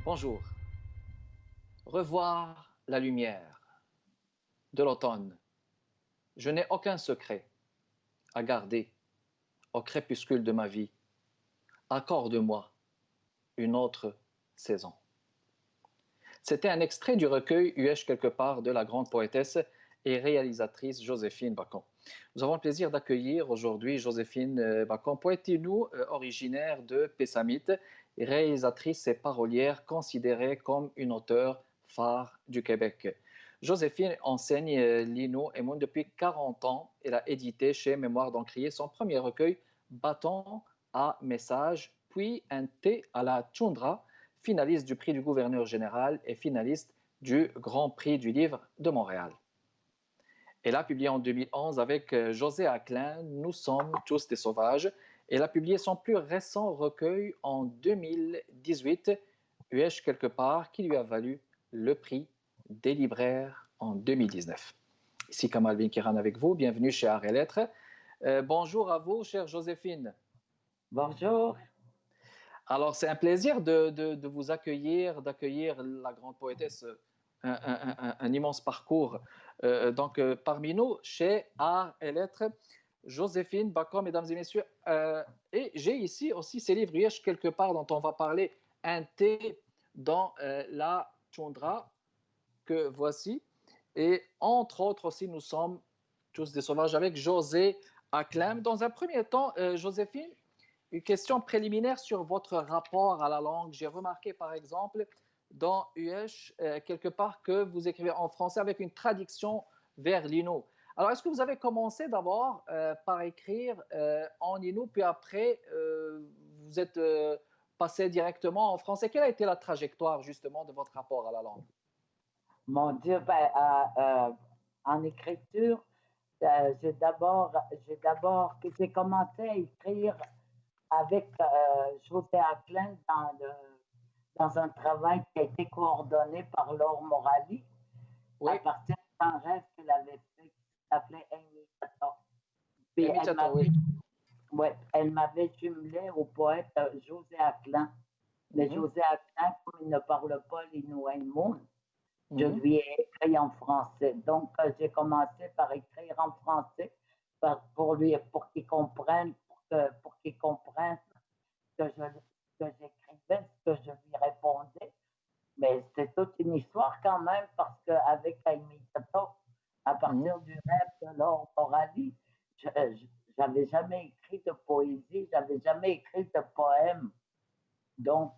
Bonjour. Revoir la lumière de l'automne. Je n'ai aucun secret à garder au crépuscule de ma vie. Accorde-moi une autre saison. C'était un extrait du recueil Huèche quelque part de la grande poétesse et réalisatrice Joséphine Bacon. Nous avons le plaisir d'accueillir aujourd'hui Joséphine Bacon, poète inou originaire de Pessamit, réalisatrice et parolière considérée comme une auteure phare du Québec. Joséphine enseigne l'inou et monde depuis 40 ans. Elle a édité chez Mémoire d'Encrier son premier recueil Bâton à message, puis un thé à la tundra, finaliste du prix du gouverneur général et finaliste du Grand Prix du livre de Montréal. Elle a publié en 2011 avec José Aclin, Nous sommes tous des sauvages. Elle a publié son plus récent recueil en 2018, Huèche quelque part, qui lui a valu le prix des libraires en 2019. Ici Kamal Binkiran avec vous, bienvenue chez Arts et Lettres. Bonjour à vous, chère Joséphine. Bonjour. Alors, c'est un plaisir de vous accueillir, d'accueillir la grande poétesse, un immense parcours. Parmi nous, chez Arts et Lettres, Joséphine Bacon, mesdames et messieurs. Et j'ai ici aussi ces livres Huèche quelque part dont on va parler, un thé dans la tundra que voici. Et entre autres aussi, nous sommes tous des sauvages avec José Aclin. Dans un premier temps, Joséphine, une question préliminaire sur votre rapport à la langue. J'ai remarqué, par exemple, dans Huèche, quelque part, que vous écrivez en français avec une traduction vers l'inou. Alors, est-ce que vous avez commencé d'abord par écrire en innu, puis après, vous êtes passé directement en français? Quelle a été la trajectoire, justement, de votre rapport à la langue? Mon Dieu, en écriture, j'ai commencé à écrire avec José Aclin dans un travail qui a été coordonné par Laure Morali, Oui. à partir d'un rêve qu'elle avait fait qui s'appelait Amy Tato. Puis elle m'avait jumelé au poète José Aclin. Mais José Aclin, comme il ne parle pas l'inouïmoun, je lui ai écrit en français. Donc, j'ai commencé par écrire en français pour qu'il comprenne, pour qu'il comprenne que j'écrivais, ce que je lui répondais. Mais c'est toute une histoire quand même, parce qu'avec Amy Tato, à partir du rêve de Laure Morali, j'avais jamais écrit de poésie, j'avais jamais écrit de poème. Donc,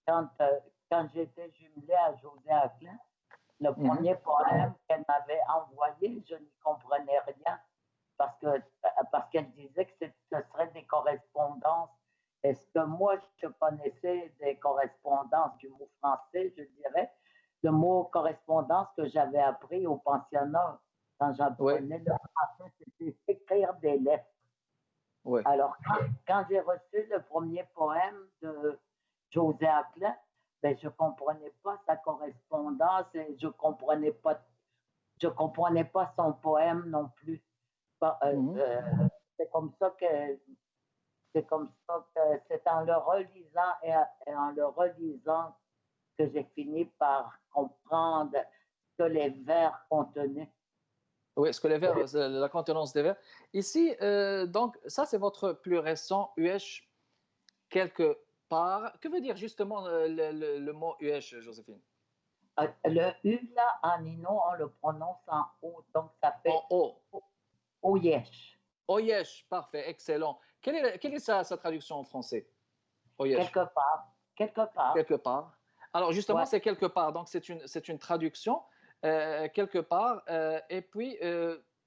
quand j'étais jumelée à José Aclin, le premier poème qu'elle m'avait envoyé, je n'y comprenais rien parce qu'elle disait que ce serait des correspondances. Est-ce que moi, je connaissais des correspondances du mot français, je dirais, le mot correspondance que j'avais appris au pensionnat quand j'apprenais le français, c'était écrire des lettres. Oui. Alors, quand j'ai reçu le premier poème de José Aclin, ben, je ne comprenais pas sa correspondance et je comprenais pas son poème non plus. C'est comme ça que c'est en le relisant et en le relisant que j'ai fini par comprendre ce que les vers contenaient. Oui, ce que les vers, la contenance des vers. Ici, donc, ça, c'est votre plus récent Huèche quelque part. Que veut dire justement le mot Huèche, Joséphine? Le U, là, en inno, on le prononce en O, donc ça fait en O. Oyesh. Oyesh, parfait, excellent. Quelle est sa traduction en français? Oyesh. Quelque part. Quelque part. Alors, justement, Ouais. c'est quelque part. Donc, c'est une traduction, quelque part. Et puis,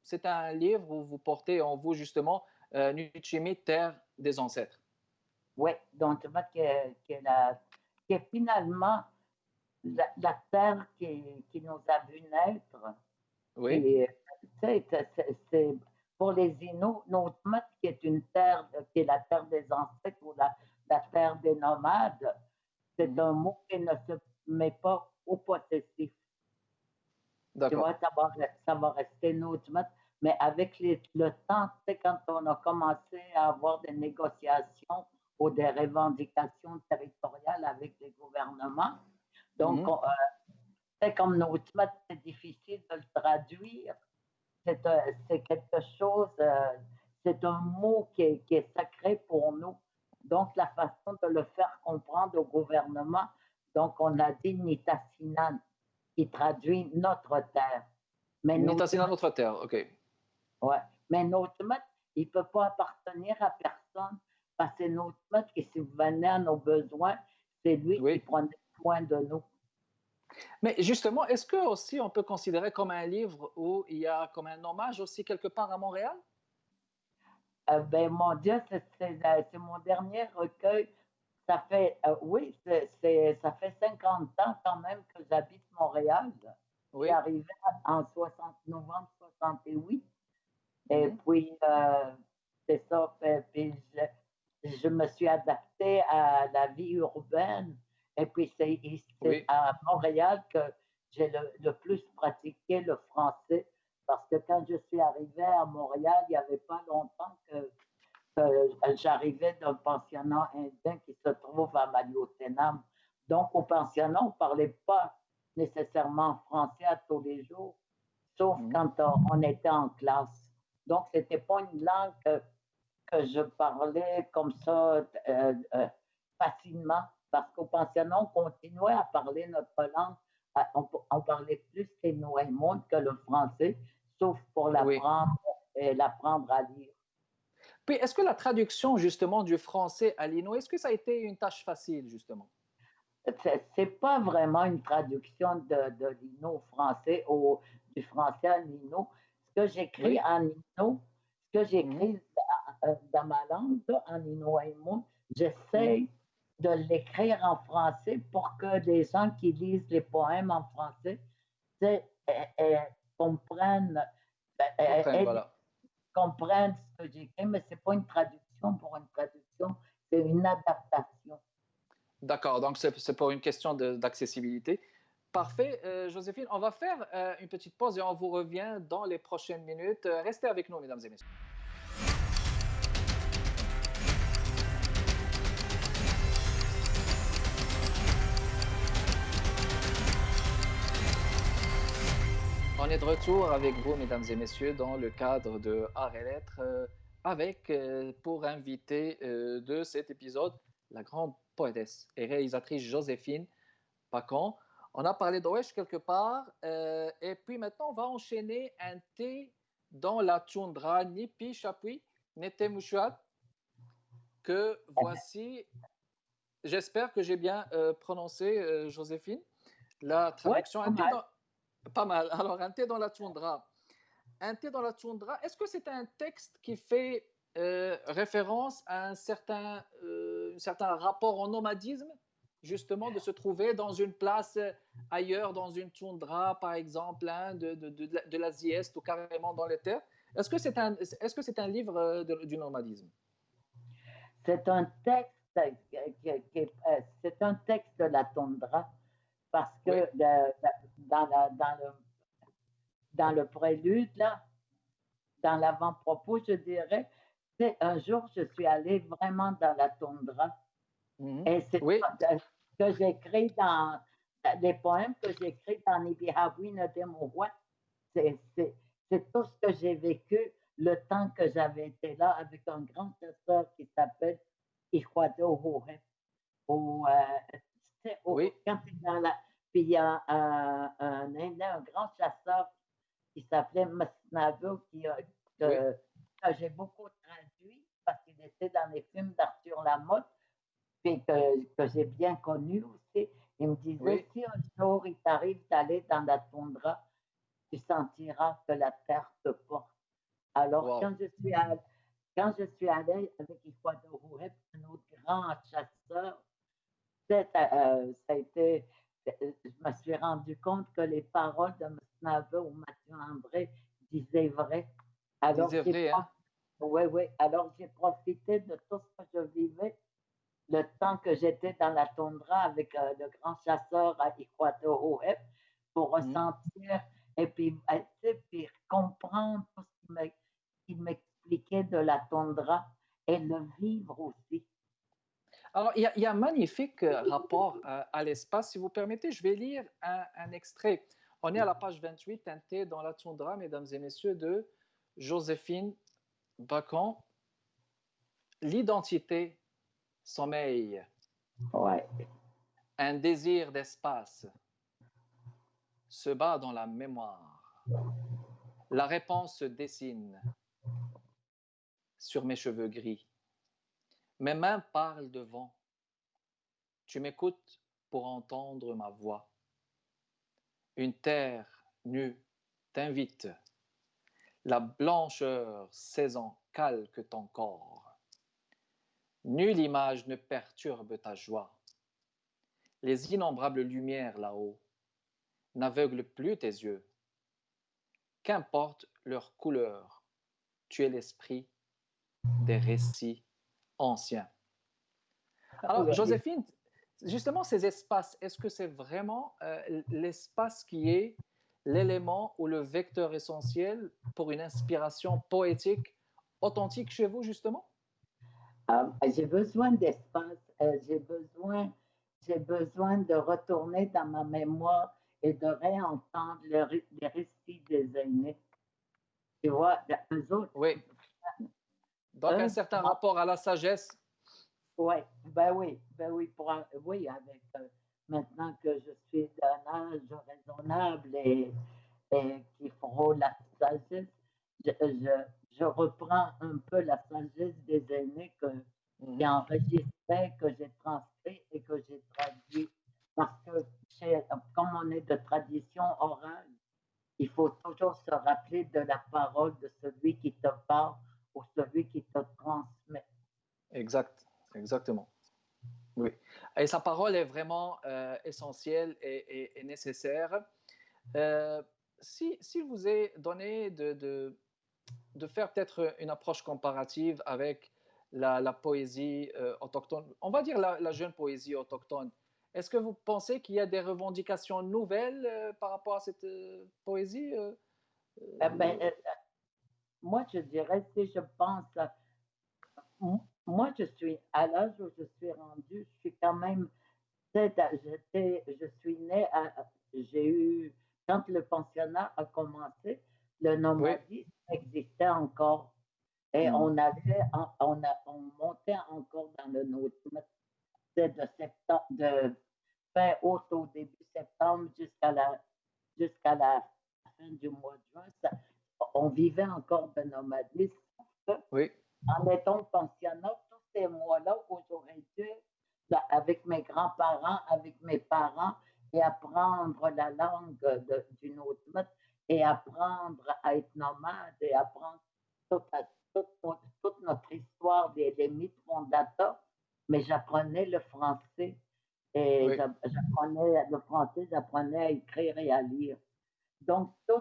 c'est un livre où vous portez en vous, justement, Nuchimi, terre des ancêtres. Oui, donc qui est finalement la terre qui nous a vu naître. Oui. C'est pour les Inuits, Notmat, qui est une terre, qui est la terre des ancêtres ou la terre des nomades, c'est un mot qui ne se met pas au possessif. Tu vois, ça va rester Notmat. Mais avec le temps, quand on a commencé à avoir des négociations ou des revendications territoriales avec les gouvernements. Donc, c'est comme nos c'est difficile de le traduire. C'est quelque chose, c'est un mot qui est sacré pour nous. Donc, la façon de le faire comprendre au gouvernement, donc on a dit Nitassinan, qui traduit notre terre. Mais Nitassinan, notre terre, OK. Ouais, mais notre maître, il ne peut pas appartenir à personne, parce que c'est notre maître qui subvenait à nos besoins, c'est lui qui prenait soin de nous. Mais justement, est-ce que aussi on peut considérer comme un livre où il y a comme un hommage aussi quelque part à Montréal? Ben, mon Dieu, c'est mon dernier recueil. Ça fait, oui, ça fait 50 ans quand même que j'habite Montréal. Je suis arrivée en novembre 68. Et puis, c'est ça. Puis je me suis adaptée à la vie urbaine. Et puis, c'est à Montréal que j'ai le plus pratiqué le français. Parce que quand je suis arrivée à Montréal, il n'y avait pas longtemps que j'arrivais d'un pensionnat indien qui se trouve à Maliotenam. Donc, au pensionnat, on ne parlait pas nécessairement français à tous les jours, sauf quand on était en classe. Donc, ce n'était pas une langue que je parlais comme ça facilement, parce qu'au pensionnat, on continuait à parler notre langue. On parlait plus les Noël-Monde que le français, sauf pour l'apprendre à lire. Puis, est-ce que la traduction, justement, du français à l'Innu, est-ce que ça a été une tâche facile, justement? C'est pas vraiment une traduction de l'Innu au français ou du français à l'Innu. Ce que j'écris en Innu, ce que j'écris dans ma langue, en Inuaimun, j'essaie de l'écrire en français pour que les gens qui lisent les poèmes en français comprennent, comprennent ce que j'écris, mais c'est pas une traduction pour une traduction, c'est une adaptation. D'accord, donc c'est pour une question d'accessibilité. Parfait. Joséphine, on va faire une petite pause et on vous revient dans les prochaines minutes. Restez avec nous, mesdames et messieurs. On est de retour avec vous, mesdames et messieurs, dans le cadre de Arts et Lettres, avec, pour invité de cet épisode, la grande poétesse et réalisatrice Joséphine Pacon. On a parlé d'Oesh quelque part, et puis maintenant on va enchaîner un thé dans la toundra Nipi Chapui, Nete Mushuat, que voici. J'espère que j'ai bien prononcé, Joséphine. La traduction, pas mal. Alors, un thé dans la toundra. Un thé dans la toundra, est-ce que c'est un texte qui fait référence à un certain rapport au nomadisme, justement, de se trouver dans une place ailleurs, dans une toundra, par exemple, hein, de l'Asie Est ou carrément dans les terres? Est-ce que c'est un livre du nomadisme? C'est un texte, c'est un texte de la toundra, parce que dans le prélude, là, dans l'avant-propos, je dirais, un jour, je suis allée vraiment dans la toundra. Et c'est ce que j'écris dans les poèmes que j'écris dans Nibihawi Nademouwa. C'est tout ce que j'ai vécu le temps que j'avais été là avec un grand chasseur qui s'appelle Ikwado Hohe. Quand tu es dans la. Puis il y a un grand chasseur qui s'appelait Masnavo, que j'ai beaucoup traduit parce qu'il était dans les films d'Arthur Lamotte, puis que j'ai bien connu aussi. Il me disait, si un jour il t'arrive d'aller dans la toundra, tu sentiras que la terre te porte. Alors, quand je suis allée avec Ikwado Hohe, un autre grand chasseur, ça a été, je me suis rendu compte que les paroles de Masnave ou Mathieu André disaient vrai. Alors, alors j'ai profité de tout ce que je vivais le temps que j'étais dans la toundra avec le grand chasseur à Ikwado Hohe pour ressentir et puis comprendre tout ce qu'il m'expliquait de la toundra et le vivre aussi. Alors, il y a un magnifique rapport à l'espace. Si vous permettez, je vais lire un extrait. On est à la page 28, teinté dans la toundra, mesdames et messieurs, de Joséphine Bacon. L'identité sommeille, Ouais. un désir d'espace se bat dans la mémoire. La réponse se dessine sur mes cheveux gris. Mes mains parlent de vent. Tu m'écoutes pour entendre ma voix. Une terre nue t'invite. La blancheur saison calque ton corps. Nulle image ne perturbe ta joie. Les innombrables lumières là-haut n'aveuglent plus tes yeux. Qu'importe leur couleur, tu es l'esprit des récits anciens. Alors, Joséphine, justement, ces espaces, est-ce que c'est vraiment l'espace qui est l'élément ou le vecteur essentiel pour une inspiration poétique authentique chez vous, justement? J'ai besoin d'espace, j'ai besoin de retourner dans ma mémoire et de réentendre les récits des aînés. Tu vois, eux autres, Oui. Donc, un certain rapport à la sagesse. Ouais, ben oui, oui, avec maintenant que je suis d'un âge raisonnable et qui frôle la sagesse, je reprends un peu la sagesse des aînés qui enregistraient, que j'ai transcrit et que j'ai traduit. Parce que comme on est de tradition orale, il faut toujours se rappeler de la parole de celui qui te parle ou celui qui te transmet. Exact, exactement. Oui. Et sa parole est vraiment essentielle et nécessaire. Si vous est donné de faire peut-être une approche comparative avec la poésie autochtone, on va dire la jeune poésie autochtone, est-ce que vous pensez qu'il y a des revendications nouvelles par rapport à cette poésie Moi, je dirais, si je pense, moi, je suis à l'âge où je suis rendue, je suis quand même, je suis née, j'ai eu, quand le pensionnat a commencé, le Oui. nomadisme existait encore. Et on montait encore dans le nautisme, de septembre, de fin août au début septembre jusqu'à la fin du mois de juin. On vivait encore de nomadisme. Oui. En étant pensionnat, tous ces mois-là où j'aurais dû, avec mes grands-parents, avec mes parents, et apprendre la langue d'une autre mode, et apprendre à être nomade, et apprendre toute, toute notre histoire des mythes fondateurs, mais j'apprenais le français. Et Oui. j'apprenais le français, j'apprenais à écrire et à lire. Donc, tout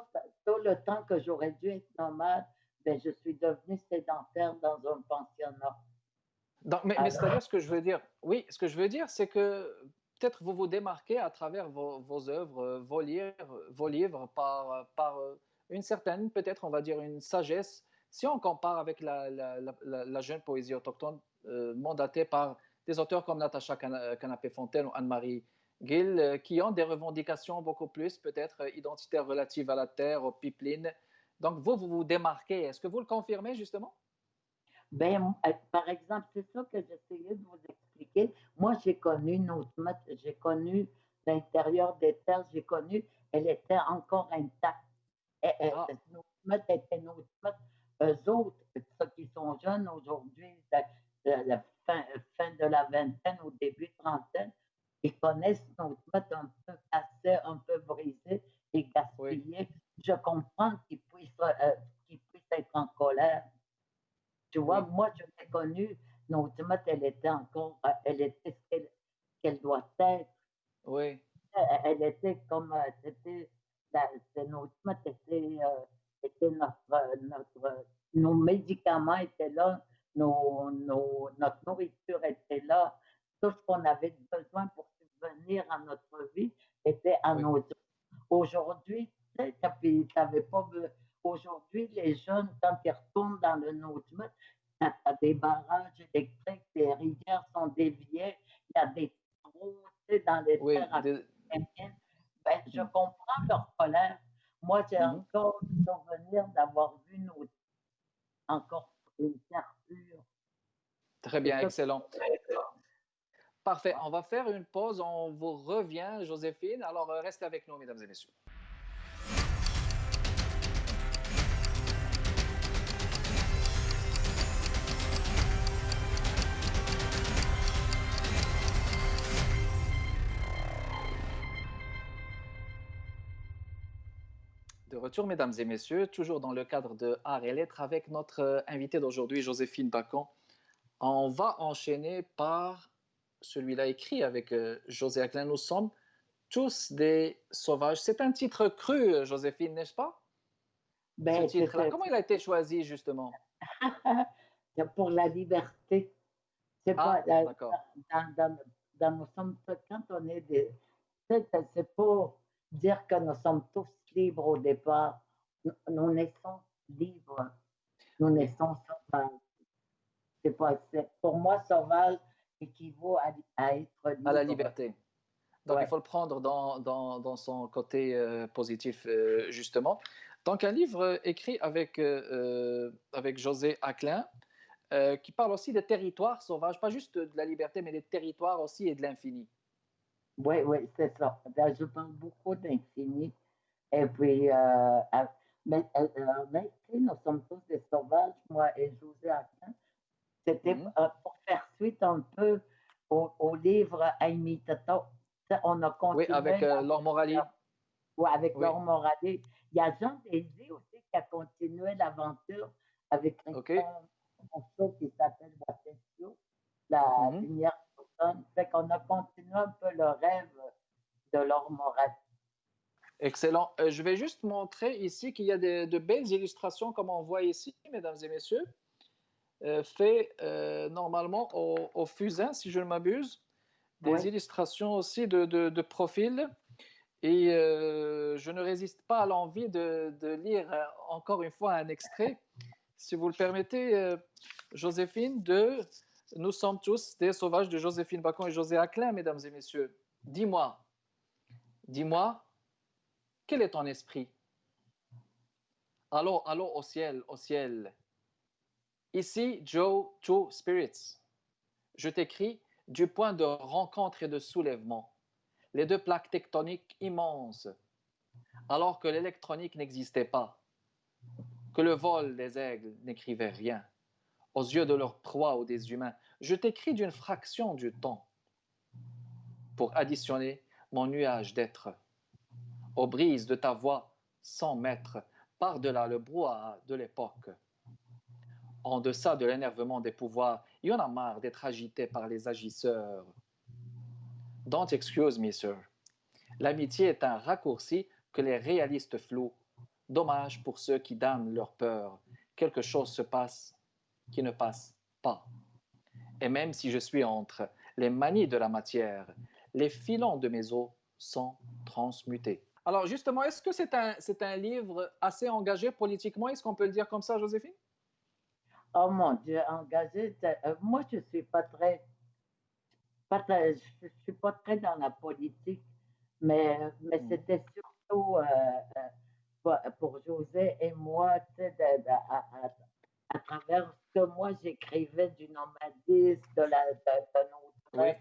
le temps que j'aurais dû être nomade, ben, je suis devenue sédentaire dans un pensionnat. Donc, mais c'est-à-dire ce que je veux dire, oui, ce que je veux dire, c'est que peut-être vous vous démarquez à travers vos œuvres, vos livres par une certaine, peut-être on va dire une sagesse. Si on compare avec la jeune poésie autochtone mandatée par des auteurs comme Natacha Canapé-Fontaine ou Anne-Marie Gill, qui ont des revendications beaucoup plus peut-être identitaires relatives à la terre, aux pipelines. Donc vous vous démarquez. Est-ce que vous le confirmez justement? Ben, par exemple, c'est ça que j'essayais de vous expliquer. Moi, j'ai connu notre mode, j'ai connu l'intérieur des terres, j'ai connu, elle était encore intacte. Ah, Notre mode était notre mode. Eux autres, ceux qui sont jeunes aujourd'hui, la fin de la vingtaine au début trentaine, ils connaissent notre mode un peu cassé, un peu brisé et oui, gaspillé. Je comprends qu'ils puissent être en colère. Tu vois, oui, moi, je l'ai connue, notre mode, elle était encore, elle était qu'elle doit être. oui. Elle était comme, c'était, notre mode était nos médicaments étaient là, notre nourriture était là, tout ce qu'on avait besoin pour subvenir à notre vie était à Oui, nos. Aujourd'hui, tu sais, t'avais pas. Aujourd'hui, les jeunes, quand ils retournent dans le nôtre, des barrages électriques, les rivières sont déviées, il y a des trous dans les Oui, terres américaines. Ben, je comprends leur colère. Moi, j'ai encore le souvenir d'avoir vu encore une terre pure. Très bien, excellent. Parfait, on va faire une pause, on vous revient, Joséphine. Alors, restez avec nous, mesdames et messieurs. De retour, mesdames et messieurs, toujours dans le cadre de Arts et Lettres avec notre invitée d'aujourd'hui, Joséphine Bacon. On va enchaîner par celui-là écrit avec José Aclin. Nous sommes tous des sauvages. C'est un titre cru, Joséphine, n'est-ce pas? Ce Ben, titre-là, comment il a été choisi justement? pour la liberté. C'est pas Ah, d'accord. dans Nous sommes quand on est des. C'est pas dire que nous sommes tous libres au départ. Nous naissons libres. Nous Oui. naissons sauvages. Pour moi, sauvage équivaut à être libre. À la liberté. Donc, ouais. il faut le prendre dans son côté positif, justement. Donc, un livre écrit avec José Aclin, qui parle aussi des territoires sauvages, pas juste de la liberté, mais des territoires aussi et de l'infini. Oui, oui, c'est ça. Je parle beaucoup d'infini. Et puis, mais nous sommes tous des sauvages, moi et José Aclin. C'était pour faire suite un peu au livre Aimé Tato. On a continué. Oui, avec Laure Morali. Oui, avec Laure Morali. Il y a Jean Daisy aussi qui a continué l'aventure avec un morceau qui s'appelle Watessio, La lumière d'automne. Fait qu'on a continué un peu le rêve de Laure Morali. Excellent. Je vais juste montrer ici qu'il y a de belles illustrations, comme on voit ici, mesdames et messieurs, fait normalement au fusain, si je ne m'abuse. Des illustrations aussi de profil. Et je ne résiste pas à l'envie de lire encore une fois un extrait, si vous le permettez, Joséphine, de Nous sommes tous des sauvages de Joséphine Bacon et José Aclin, mesdames et messieurs. Dis-moi, quel est ton esprit? Allô, allô, au ciel, au ciel. Ici, Joe, Two Spirits. Je t'écris du point de rencontre et de soulèvement. Les deux plaques tectoniques immenses, alors que l'électronique n'existait pas, que le vol des aigles n'écrivait rien, aux yeux de leur proie ou des humains. Je t'écris d'une fraction du temps pour additionner mon nuage d'être aux brises de ta voix 100 mètres par-delà le brouhaha de l'époque. En deçà de l'énervement des pouvoirs, il y en a marre d'être agité par les agisseurs. Don't excuse me, sir. L'amitié est un raccourci que les réalistes flouent. Dommage pour ceux qui damnent leur peur. Quelque chose se passe qui ne passe pas. Et même si je suis entre les manies de la matière, les filons de mes os sont transmutés. Alors justement, est-ce que c'est un livre assez engagé politiquement? Est-ce qu'on peut le dire comme ça, Joséphine? Oh mon Dieu, engagé. Moi, je suis pas très, je suis pas très dans la politique, mais c'était surtout pour José et moi, à travers ce que moi j'écrivais du nomadisme, de nos traits,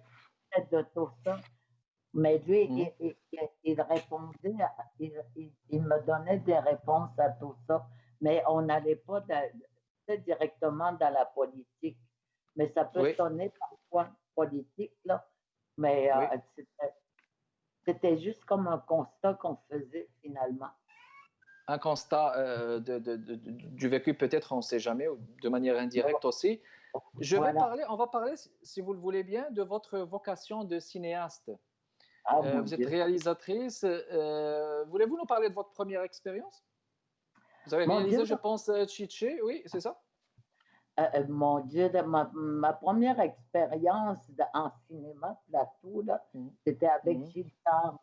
de tout ça. Mais lui, il répondait, il me donnait des réponses à tout ça, mais on n'allait pas directement dans la politique. Mais ça peut sonner parfois politique, là, mais c'était juste comme un constat qu'on faisait finalement. Un constat du vécu, peut-être, on ne sait jamais, ou de manière indirecte aussi. On va parler, si vous le voulez bien, de votre vocation de cinéaste. Vous êtes réalisatrice. Voulez-vous nous parler de votre première expérience? Vous avez réalisé, je pense, Chiché, oui, c'est ça? Mon Dieu, ma première expérience en cinéma plateau, c'était avec Gilles Carle.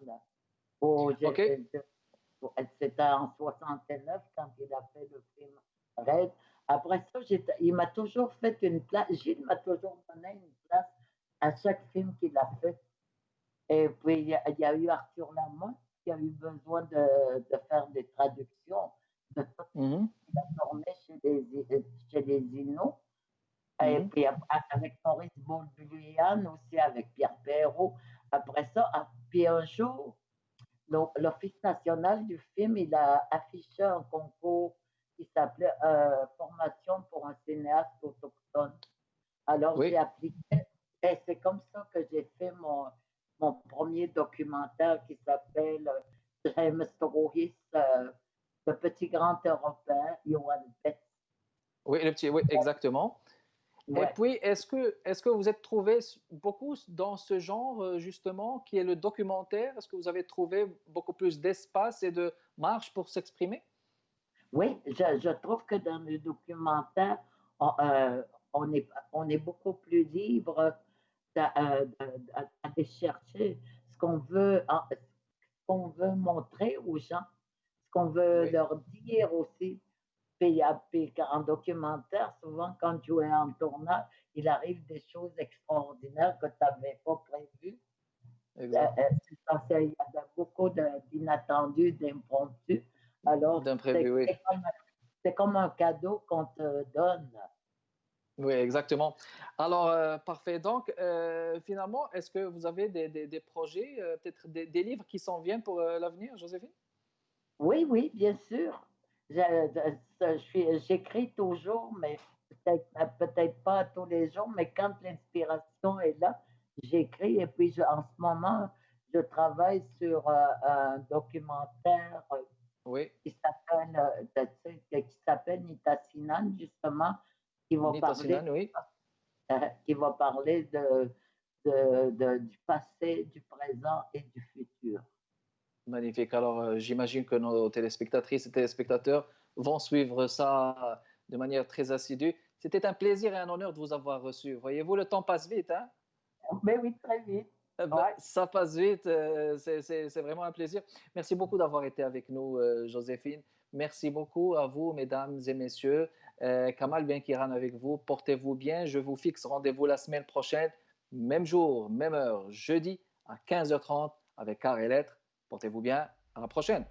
C'était en 69 quand il a fait le film Red. Après ça, il m'a toujours fait une place. Gilles m'a toujours donné une place à chaque film qu'il a fait. Et puis, il y a eu Arthur Lamont qui a eu besoin de faire des traductions de tout Mhm, ce qu'il a tourné chez les Inuits. Et mhm. puis, avec Maurice Boulboulian, aussi avec Pierre Perrault. Après ça, puis un jour, l'Office national du film, il a affiché un concours qui s'appelait Formation pour un cinéaste autochtone. Alors, j'ai Oui, appliqué et c'est comme ça que j'ai fait mon premier documentaire qui s'appelle James Strohis, le petit grand européen, Johan Betz. oui, le petit, oui, exactement. Et Ouais. puis, est-ce que vous êtes trouvé beaucoup dans ce genre, justement, qui est le documentaire? Est-ce que vous avez trouvé beaucoup plus d'espace et de marge pour s'exprimer? Oui, je trouve que dans le documentaire, on, euh, on est beaucoup plus libre d'aller chercher ce qu'on veut montrer aux gens, ce qu'on veut Oui, leur dire aussi. Puis en documentaire, souvent quand tu es en tournage, il arrive des choses extraordinaires que tu n'avais pas prévues. exact. Il y a beaucoup d'inattendus, d'impromptus. Alors, D'imprévu, oui. c'est comme un cadeau qu'on te donne. Oui, exactement. Alors, parfait. Donc, finalement, est-ce que vous avez des projets, peut-être des livres qui s'en viennent pour l'avenir, Joséphine? Oui, oui, bien sûr. J'écris toujours, mais peut-être pas tous les jours, mais quand l'inspiration est là, j'écris. Et puis, en ce moment, je travaille sur un documentaire Oui, qui s'appelle Nitassinan, justement, qui va Nita parler, Sinan, oui. qui va parler du passé, du présent et du futur. Magnifique. Alors, j'imagine que nos téléspectatrices et téléspectateurs vont suivre ça de manière très assidue. C'était un plaisir et un honneur de vous avoir reçu. Voyez-vous, le temps passe vite, hein? Mais oui, très vite. Ben, Ouais. ça passe vite. C'est vraiment un plaisir. Merci beaucoup d'avoir été avec nous, Joséphine. Merci beaucoup à vous, mesdames et messieurs. Kamal Ben Kiran avec vous. Portez-vous bien. Je vous fixe rendez-vous la semaine prochaine, même jour, même heure, jeudi à 15h30 avec Car et Lettres. Portez-vous bien. À la prochaine.